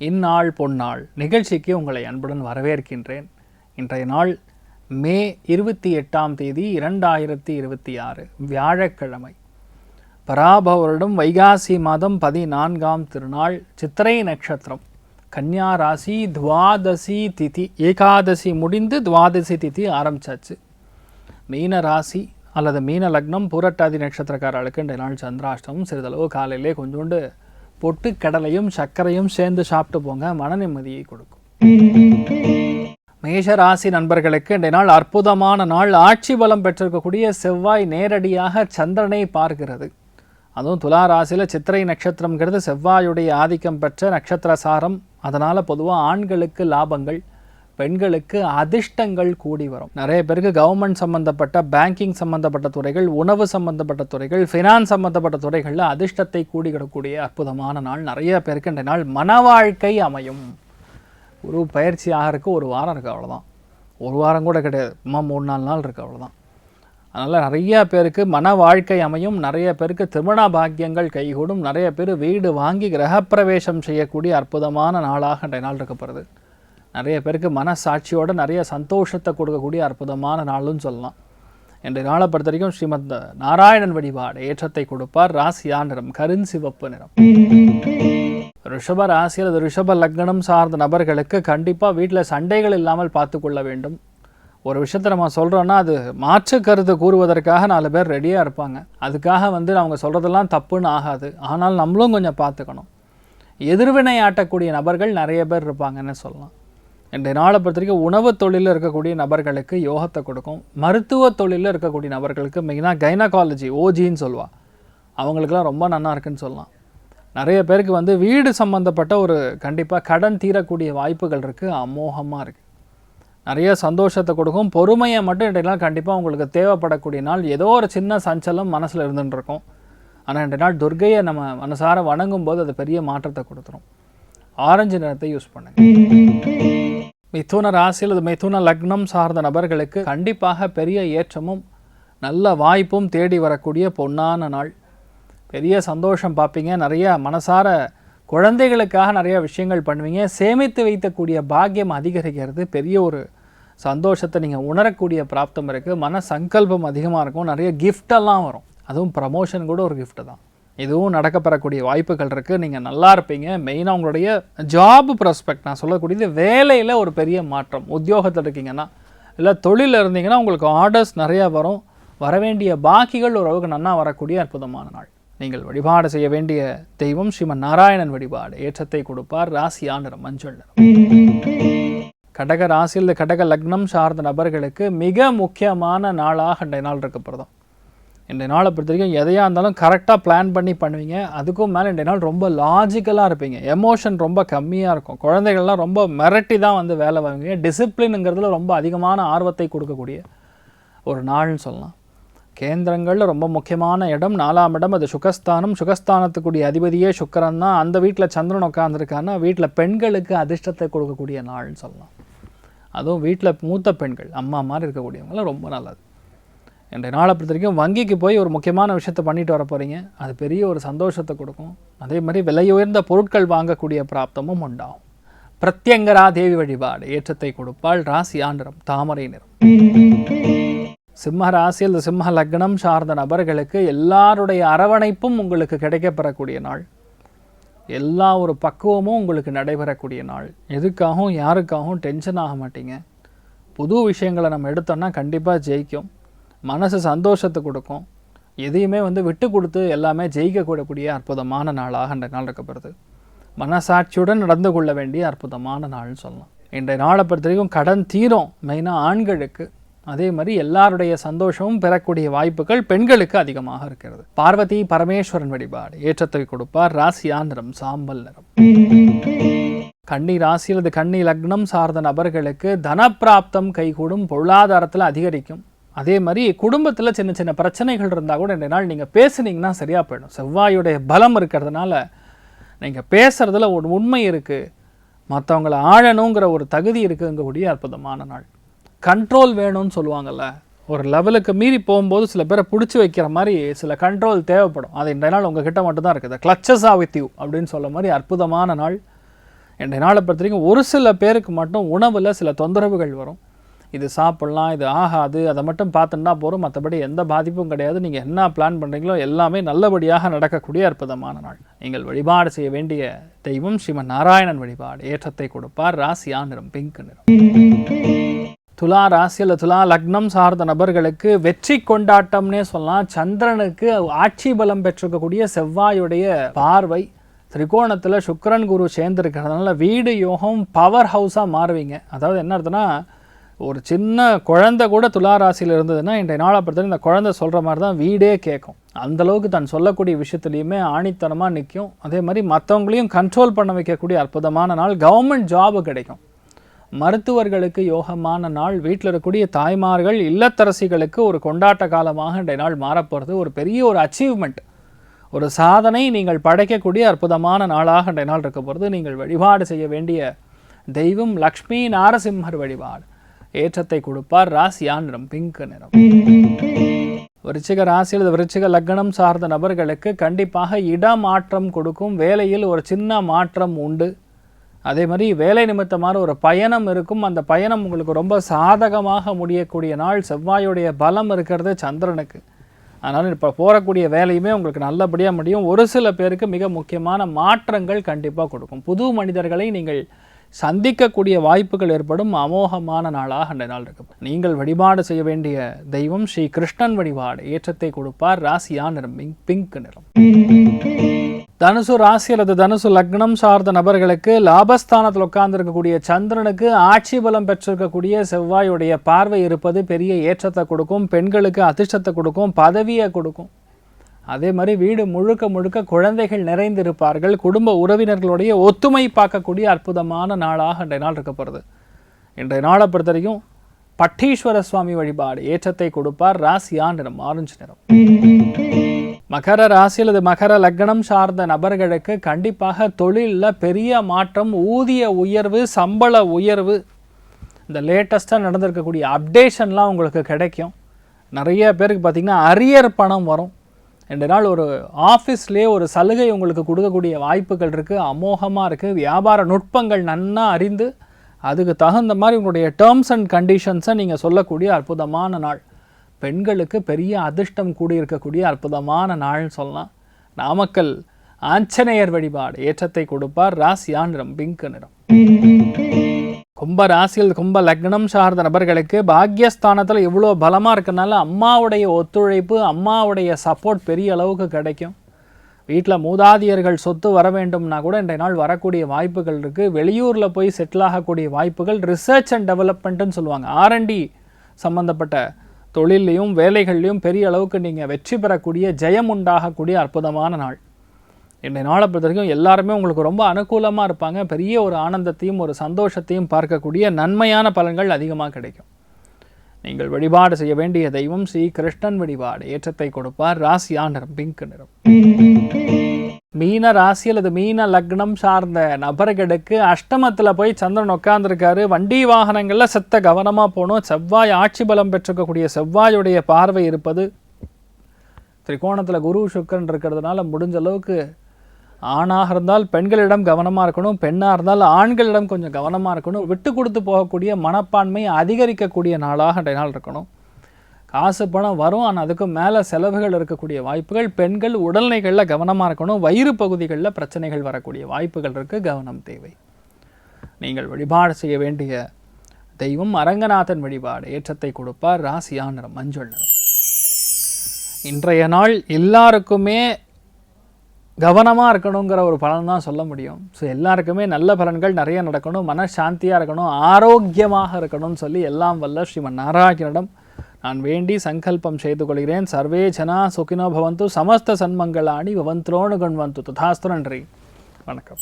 இந்நாள் பொன்னாள் நிகழ்ச்சிக்கு உங்களை அன்புடன் வரவேற்கின்றேன். இன்றைய நாள் மே 28ஆம் தேதி 2026 வியாழக்கிழமை. பராபவரிடம் வைகாசி மாதம் 14ஆம் திருநாள், சித்திரை நட்சத்திரம், கன்னியா ராசி, துவாதசி திதி, ஏகாதசி முடிந்து துவாதசி திதி ஆரம்பிச்சாச்சு. மீன ராசி அல்லது மீன லக்னம், பூரட்டாதி நட்சத்திரக்காரர்களுக்கு இன்றைய நாள் சந்திராஷ்டமம். சிறிதளவு காலையிலே கொஞ்சோண்டு பொட்டு கடலையும் சர்க்கரையும் சேர்ந்து சாப்பிட்டு போங்க, மன நிம்மதியை கொடுக்கும். மேஷ ராசி நண்பர்களுக்கு இன்றைய நாள் அற்புதமான நாள். ஆட்சி பலம் பெற்றிருக்கக்கூடிய செவ்வாய் நேரடியாக சந்திரனை பார்க்கிறது. அதுவும் துலா ராசியில் சித்திரை நட்சத்திரம்ங்கிறது செவ்வாயுடைய ஆதிக்கம் பெற்ற நட்சத்திர சாரம். அதனால் பொதுவாக ஆண்களுக்கு லாபங்கள், பெண்களுக்கு அதிர்ஷ்டங்கள் கூடி வரும். நிறைய பேருக்கு கவர்மெண்ட் சம்மந்தப்பட்ட, பேங்கிங் சம்மந்தப்பட்ட துறைகள், உணவு சம்மந்தப்பட்ட துறைகள், ஃபினான்ஸ் சம்மந்தப்பட்ட துறைகளில் அதிர்ஷ்டத்தை கூடிக்கிடக்கூடிய அற்புதமான நாள். நிறைய பேருக்கு இந்த நாள் மன வாழ்க்கை அமையும். ஒரு பயிற்சி ஆகிறதுக்கு ஒரு வாரம் இருக்குது, அவ்வளோதான். ஒரு வாரம் கூட கிடையாது, 3-4 நாள் இருக்குது, அவ்வளோதான். அதனால் நிறைய பேருக்கு மன வாழ்க்கை அமையும். நிறைய பேருக்கு திருமண பாக்கியங்கள் கைகூடும். நிறைய பேர் வீடு வாங்கி கிரகப்பிரவேசம் செய்யக்கூடிய அற்புதமான நாளாக இன்றைய நாள் இருக்கப்படுது. நிறைய பேருக்கு மனசாட்சியோடு நிறைய சந்தோஷத்தை கொடுக்கக்கூடிய அற்புதமான நாள்னு சொல்லலாம். இன்றைய நாளை பொறுத்த வரைக்கும் ஸ்ரீமத் நாராயணன் வழிபாடு ஏற்றத்தை கொடுப்பார். ராசியா நிறம் கருஞ்சிவப்பு நிறம். ரிஷப ராசி அல்லது ரிஷப லக்னம் சார்ந்த நபர்களுக்கு கண்டிப்பாக வீட்டில் சண்டைகள் இல்லாமல் பார்த்து கொள்ள வேண்டும். ஒரு விஷயத்தை நம்ம சொல்கிறோன்னா அது மாற்று கருத்து கூறுவதற்காக 4 பேர் ரெடியாக இருப்பாங்க. அதுக்காக அவங்க சொல்கிறதெல்லாம் தப்புன்னு ஆகாது. ஆனால் நம்மளும் கொஞ்சம் பார்த்துக்கணும். எதிர்வினை ஆட்டக்கூடிய நபர்கள் நிறைய பேர் இருப்பாங்கன்னு சொல்லலாம். இன்றைய நாளை பொறுத்த வரைக்கும் உணவு தொழிலில் இருக்கக்கூடிய நபர்களுக்கு யோகத்தை கொடுக்கும். மருத்துவ தொழிலில் இருக்கக்கூடிய நபர்களுக்கு மெயினாக கைனகாலஜி, ஓஜின்னு சொல்லுவாள், அவங்களுக்கெல்லாம் ரொம்ப நல்லா இருக்குன்னு சொல்லலாம். நிறைய பேருக்கு வீடு சம்மந்தப்பட்ட ஒரு கண்டிப்பாக கடன் தீரக்கூடிய வாய்ப்புகள் இருக்குது, அமோகமாக இருக்குது. நிறைய சந்தோஷத்தை கொடுக்கும். பொறுமையை மட்டும் இன்றைய நாள் கண்டிப்பாக உங்களுக்கு தேவைப்படக்கூடிய நாள். ஏதோ ஒரு சின்ன சஞ்சலம் மனசில் இருந்துருக்கும். ஆனால் இன்றைய நாள் துர்க்கையை நம்ம மனசார வணங்கும் போது அது பெரிய மாற்றத்தை கொடுத்துரும். ஆரஞ்சு நிறத்தை யூஸ் பண்ணுங்க. மிதுன ராசி அல்லது மிதுன லக்னம் சார்ந்த நபர்களுக்கு கண்டிப்பாக பெரிய ஏற்றமும் நல்ல வாய்ப்பும் தேடி வரக்கூடிய பொன்னான நாள். பெரிய சந்தோஷம் பார்ப்பீங்க. நிறைய மனசார குழந்தைகளுக்காக நிறைய விஷயங்கள் பண்ணுவீங்க. சேமித்து வைக்கக்கூடிய பாக்கியம் அதிகரிக்கிறது. பெரிய ஒரு சந்தோஷத்தை நீங்கள் உணரக்கூடிய பிராப்தம் இருக்குது. மன சங்கல்பம் அதிகமாக இருக்கும். நிறைய கிஃப்டெல்லாம் வரும். அதுவும் ப்ரமோஷன் கூட ஒரு கிஃப்ட்டு தான். இதுவும் நடக்கப்பெறக்கூடிய வாய்ப்புகள் இருக்குது. நீங்கள் நல்லா இருப்பீங்க. மெயினாக உங்களுடைய ஜாப் ப்ராஸ்பெக்ட், நான் சொல்லக்கூடியது வேலையில் ஒரு பெரிய மாற்றம். உத்தியோகத்தில் இருக்கீங்கன்னா இல்லை தொழிலில் இருந்தீங்கன்னா உங்களுக்கு ஆர்டர்ஸ் நிறையா வரும். வரவேண்டிய பாக்கிகள் ஓரளவுக்கு நன்னா வரக்கூடிய அற்புதமான நாள். நீங்கள் வழிபாடு செய்ய வேண்டிய தெய்வம் ஸ்ரீமன் நாராயணன் வழிபாடு ஏற்றத்தை கொடுப்பார். ராசியா நிறம் மஞ்சள் நிறம். கடக ராசியில் கடக லக்னம் சார்ந்த நபர்களுக்கு மிக முக்கியமான நாளாக இன்றைய நாள் இருக்கப்படுறோம். இன்றைய நாளை பொறுத்த வரைக்கும் எதையாக இருந்தாலும் கரெக்டாக பிளான் பண்ணி பண்ணுவீங்க. அதுக்கும் மேலே இன்றைய நாள் ரொம்ப லாஜிக்கலாக இருப்பீங்க. எமோஷன் ரொம்ப கம்மியாக இருக்கும். குழந்தைகள்லாம் ரொம்ப மிரட்டி தான் வேலை வாங்குவீங்க. டிசிப்ளினுங்கிறதுல ரொம்ப அதிகமான ஆர்வத்தை கொடுக்கக்கூடிய ஒரு நாள்னு சொல்லலாம். கேந்திரங்களில் ரொம்ப முக்கியமான இடம் 4ஆம் இடம், அது சுகஸ்தானம். சுகஸ்தானத்துக்குரிய அதிபதியே சுக்கிரன் தான். அந்த வீட்டில் சந்திரன் உட்காந்துருக்கான்னா வீட்டில் பெண்களுக்கு அதிர்ஷ்டத்தை கொடுக்கக்கூடிய நாள்னு சொல்லலாம். அதுவும் வீட்டில் மூத்த பெண்கள், அம்மா மாதிரி இருக்கக்கூடியவங்களாம் ரொம்ப நல்லது. இன்றைய நாளை பொறுத்த வரைக்கும் வங்கிக்கு போய் ஒரு முக்கியமான விஷயத்தை பண்ணிட்டு வர போகிறீங்க. அது பெரிய ஒரு சந்தோஷத்தை கொடுக்கும். அதே மாதிரி விலை உயர்ந்த பொருட்கள் வாங்கக்கூடிய பிராப்தமும் உண்டாகும். பிரத்யங்கரா தேவி வழிபாடு ஏற்றத்தை கொடுப்பாள். ராசியா நிறம் தாமரை நிறம். சிம்ம ராசியில் சிம்ம லக்னம் சார்ந்த நபர்களுக்கு எல்லாருடைய அரவணைப்பும் உங்களுக்கு கிடைக்கப்பெறக்கூடிய நாள். எல்லா ஒரு பக்குவமும் உங்களுக்கு நடைபெறக்கூடிய நாள். எதுக்காகவும் யாருக்காகவும் டென்ஷன் ஆக மாட்டீங்க. புது விஷயங்களை நம்ம எடுத்தோம்னா கண்டிப்பாக ஜெயிக்கும். மனசு சந்தோஷத்தை கொடுக்கும். எதையுமே விட்டு கொடுத்து எல்லாமே ஜெயிக்கக்கூடக்கூடிய அற்புதமான நாளாக இன்றைய நாள் இருக்கப்படுது. மனசாட்சியுடன் நடந்து கொள்ள வேண்டிய அற்புதமான நாள்னு சொல்லலாம். இன்றைய நாளை பொறுத்த வரைக்கும் கடன் தீரும். மெயினாக ஆண்களுக்கு. அதே மாதிரி எல்லாருடைய சந்தோஷமும் பெறக்கூடிய வாய்ப்புகள் பெண்களுக்கு அதிகமாக இருக்கிறது. பார்வதி பரமேஸ்வரன் வழிபாடு ஏற்றத்தை கொடுப்பார். ராசியா நிறம் சாம்பல் நிறம். கன்னி ராசி அல்லது கன்னி லக்னம் சார்ந்த நபர்களுக்கு தனப்பிராப்தம் கைகூடும். பொருளாதாரத்தில் அதிகரிக்கும். அதே மாதிரி குடும்பத்தில் சின்ன சின்ன பிரச்சனைகள் இருந்தால் கூட இன்றைய நாள் நீங்கள் பேசுனீங்கன்னா சரியாக போயிடும். செவ்வாயுடைய பலம் இருக்கிறதுனால நீங்கள் பேசுகிறதுல ஒரு உண்மை இருக்குது. மற்றவங்களை ஆழணுங்கிற ஒரு தகுதி இருக்குங்கக்கூடிய அற்புதமான நாள். கண்ட்ரோல் வேணும்னு சொல்லுவாங்கள்ல, ஒரு லெவலுக்கு மீறி போகும்போது சில பேரை பிடிச்சி வைக்கிற மாதிரி சில கண்ட்ரோல் தேவைப்படும். அது இன்றைய நாள் உங்ககிட்ட மட்டும்தான் இருக்குது. கிளச்சஸ் ஆ வித் யூ அப்படின்னு சொல்ல மாதிரி அற்புதமான நாள். இன்றைய நாளை பொறுத்த வரைக்கும் ஒரு சில பேருக்கு மட்டும் உணவில் சில தொந்தரவுகள் வரும். இது சாப்பிட்லாம், இது ஆகாது, அதை மட்டும் பார்த்துன்னா போகிறோம், மற்றபடி எந்த பாதிப்பும் கிடையாது. நீங்கள் என்ன பிளான் பண்ணுறீங்களோ எல்லாமே நல்லபடியாக நடக்கக்கூடிய அற்புதமான நாள். நீங்கள் வழிபாடு செய்ய வேண்டிய தெய்வம் ஸ்ரீமன் நாராயணன் வழிபாடு. ஏற்றத்தை கொடுப்பார். ராசியா நிறம் பிங்க் நிறம். துலா ராசியில் துலா லக்னம் சார்ந்த நபர்களுக்கு வெற்றி கொண்டாட்டம்னே சொல்லலாம். சந்திரனுக்கு ஆட்சி பலம் பெற்றிருக்கக்கூடிய செவ்வாயுடைய பார்வை, திரிகோணத்தில் சுக்கிரன் குரு சேர்ந்துருக்கிறதுனால வீடு யோகம் பவர் ஹவுஸாக மாறுவீங்க. அதாவது என்ன அர்த்தம்னா, ஒரு சின்ன குழந்தை கூட துலா ராசியில் இருந்ததுன்னா இன்றைய நாளை பொறுத்தவரை இந்த குழந்தை சொல்கிற மாதிரி தான் வீடே கேட்கும். அந்தளவுக்கு தான் சொல்லக்கூடிய விஷயத்துலையுமே ஆணித்தனமாக நிற்கும். அதே மாதிரி மற்றவங்களையும் கண்ட்ரோல் பண்ண வைக்கக்கூடிய அற்புதமான நாள். கவர்மெண்ட் ஜாபு கிடைக்கும். மருத்துவர்களுக்கு யோகமான நாள். வீட்டில் இருக்கக்கூடிய தாய்மார்கள் இல்லத்தரசிகளுக்கு ஒரு கொண்டாட்ட காலமாக இன்றைய நாள் மாறப்போகிறது. ஒரு பெரிய ஒரு அச்சீவ்மெண்ட், ஒரு சாதனை நீங்கள் படைக்கக்கூடிய அற்புதமான நாளாக இன்றைய நாள் இருக்க போகிறது. நீங்கள் வழிபாடு செய்ய வேண்டிய தெய்வம் லக்ஷ்மி நாரசிம்மர் வழிபாடு. ஏற்றத்தை கொடுப்பார். ராசியா நிறம் பிங்க் நிறம். விருச்சிக ராசியில் விருச்சிக லக்னம் சார்ந்த நபர்களுக்கு கண்டிப்பாக இடமாற்றம் கொடுக்கும். வேலையில் ஒரு சின்ன மாற்றம் உண்டு. அதே மாதிரி வேலை நிமித்தமான ஒரு பயணம் இருக்கும். அந்த பயணம் உங்களுக்கு ரொம்ப சாதகமாக முடியக்கூடிய நாள். செவ்வாயுடைய பலம் இருக்கிறது சந்திரனுக்கு. அதனால் இப்போ போகக்கூடிய வேலையுமே உங்களுக்கு நல்லபடியாக முடியும். ஒரு சில பேருக்கு மிக முக்கியமான மாற்றங்கள் கண்டிப்பாக கொடுக்கும். புது மனிதர்களை நீங்கள் சந்திக்கக்கூடிய வாய்ப்புகள் ஏற்படும். அமோகமான நாளாக அந்த நாள் இருக்கும். நீங்கள் வழிபாடு செய்ய வேண்டிய தெய்வம் ஸ்ரீ கிருஷ்ணன் வழிபாடு. ஏற்றத்தை கொடுப்பார். ராசியா நிறம் பிங்க் நிறம். தனுசு ராசி அல்லது தனுசு லக்னம் சார்ந்த நபர்களுக்கு லாபஸ்தானத்தில் உட்கார்ந்துருக்கக்கூடிய சந்திரனுக்கு ஆட்சி பலம் பெற்றிருக்கக்கூடிய செவ்வாயுடைய பார்வை இருப்பது பெரிய ஏற்றத்தை கொடுக்கும். பெண்களுக்கு அதிர்ஷ்டத்தை கொடுக்கும், பதவியை கொடுக்கும். அதே மாதிரி வீடு முழுக்க முழுக்க குழந்தைகள் நிறைந்திருப்பார்கள். குடும்ப உறவினர்களுடைய ஒத்துமை பார்க்கக்கூடிய அற்புதமான நாளாக இன்றைய நாள் இருக்க போகிறது. இன்றைய நாளை பொறுத்த வரைக்கும் பட்டீஸ்வர சுவாமி வழிபாடு. ஏற்றத்தை கொடுப்பார். ராசியா நிறம் ஆரஞ்சு நிறம். மகர ராசி அல்லது மகர லக்னம் சார்ந்த நபர்களுக்கு கண்டிப்பாக தொழிலில் பெரிய மாற்றம், ஊதிய உயர்வு, சம்பள உயர்வு, இந்த லேட்டஸ்ட்டாக நடந்திருக்கக்கூடிய அப்டேஷன்லாம் உங்களுக்கு கிடைக்கும். நிறைய பேருக்கு பார்த்திங்கன்னா அரியர் பணம் வரும். ரெண்டு நாள் ஒரு ஆஃபீஸ்லேயே ஒரு சலுகை உங்களுக்கு கொடுக்கக்கூடிய வாய்ப்புகள் இருக்குது. அமோகமாக இருக்குது. வியாபார நுட்பங்கள் நன்னா அறிந்து அதுக்கு தகுந்த மாதிரி உங்களுடைய டேர்ம்ஸ் அண்ட் கண்டிஷன்ஸை நீங்கள் சொல்லக்கூடிய அற்புதமான நாள். பெண்களுக்கு பெரிய அதிர்ஷ்டம் கூடியிருக்கக்கூடிய அற்புதமான நாள்னு சொல்லலாம். நாமக்கல் ஆஞ்சநேயர் வழிபாடு. ஏற்றத்தை கொடுப்பார். ராசியா நிறம் பிங்க் நிறம். கும்ப ராசியில் கும்ப லக்னம் சார்ந்த நபர்களுக்கு பாக்யஸ்தானத்தில் இவ்வளோ பலமாக இருக்கிறனால அம்மாவுடைய ஒத்துழைப்பு, அம்மாவுடைய சப்போர்ட் பெரிய அளவுக்கு கிடைக்கும். வீட்டில் மூதாதியர்கள் சொத்து வர வேண்டும்னா கூட இன்றைய நாள் வரக்கூடிய வாய்ப்புகள் இருக்குது. வெளியூரில் போய் செட்டில் ஆகக்கூடிய வாய்ப்புகள். ரிசர்ச் அண்ட் டெவலப்மெண்ட்டுன்னு சொல்லுவாங்க. R&D சம்மந்தப்பட்ட தொழிலையும் வேலைகள்லையும் பெரிய அளவுக்கு நீங்கள் வெற்றி பெறக்கூடிய, ஜெயம் உண்டாகக்கூடிய அற்புதமான நாள். இன்றைய நாளை பொறுத்த வரைக்கும் எல்லாருமே உங்களுக்கு ரொம்ப அனுகூலமாக இருப்பாங்க. பெரிய ஒரு ஆனந்தத்தையும் ஒரு சந்தோஷத்தையும் பார்க்கக்கூடிய நன்மையான பலன்கள் அதிகமாக கிடைக்கும். நீங்கள் வழிபாடு செய்ய வேண்டிய தெய்வம் ஸ்ரீ கிருஷ்ணன் வழிபாடு. ஏற்றத்தை கொடுப்பார். ராசியா நிறம் பிங்க் நிறம். மீன ராசி அல்லது மீன லக்னம் சார்ந்த நபர்களுக்கு அஷ்டமத்தில் போய் சந்திரன் உட்கார்ந்துருக்காரு. வண்டி வாகனங்களில் செத்த கவனமாக போகணும். செவ்வாய் ஆட்சி பலம் பெற்றிருக்கக்கூடிய செவ்வாயுடைய பார்வை இருப்பது. திரிகோணத்தில் குரு சுக்கிரன் இருக்கிறதுனால முடிஞ்ச அளவுக்கு ஆணாக இருந்தால் பெண்களிடம் கவனமாக இருக்கணும், பெண்ணாக இருந்தால் ஆண்களிடம் கொஞ்சம் கவனமாக இருக்கணும். விட்டு கொடுத்து போகக்கூடிய மனப்பான்மை அதிகரிக்கக்கூடிய நாளாக இன்றைய நாள் இருக்கணும். காசு பணம் வரும், ஆனால் அதுக்கு மேலே செலவுகள் இருக்கக்கூடிய வாய்ப்புகள். பெண்கள் உடல்நிலைகளில் கவனமாக இருக்கணும். வயிறு பகுதிகளில் பிரச்சனைகள் வரக்கூடிய வாய்ப்புகள் இருக்குது. கவனம் தேவை. நீங்கள் வழிபாடு செய்ய வேண்டிய தெய்வம் அரங்கநாதன் வழிபாடு. ஏற்றத்தை கொடுப்பார். ராசியா நிறம் மஞ்சள் நிறம். இன்றைய நாள் எல்லாருக்குமே கவனமாக இருக்கணுங்கிற ஒரு பலன் தான் சொல்ல முடியும். ஸோ எல்லாருக்குமே நல்ல பலன்கள் நிறைய நடக்கணும், மனசாந்தியாக இருக்கணும், ஆரோக்கியமாக இருக்கணும்னு சொல்லி எல்லாம் வல்ல ஸ்ரீமன் நாராயணனிடம் நான் வேண்டி சங்கல்பம் செய்து கொள்கிறேன். சர்வே ஜனா சுகினோ பவந்து, சமஸ்த சன்மங்களாணி பவந்த்ரோணு கண்வந்து. ததாஸ்து. நன்றி, வணக்கம்.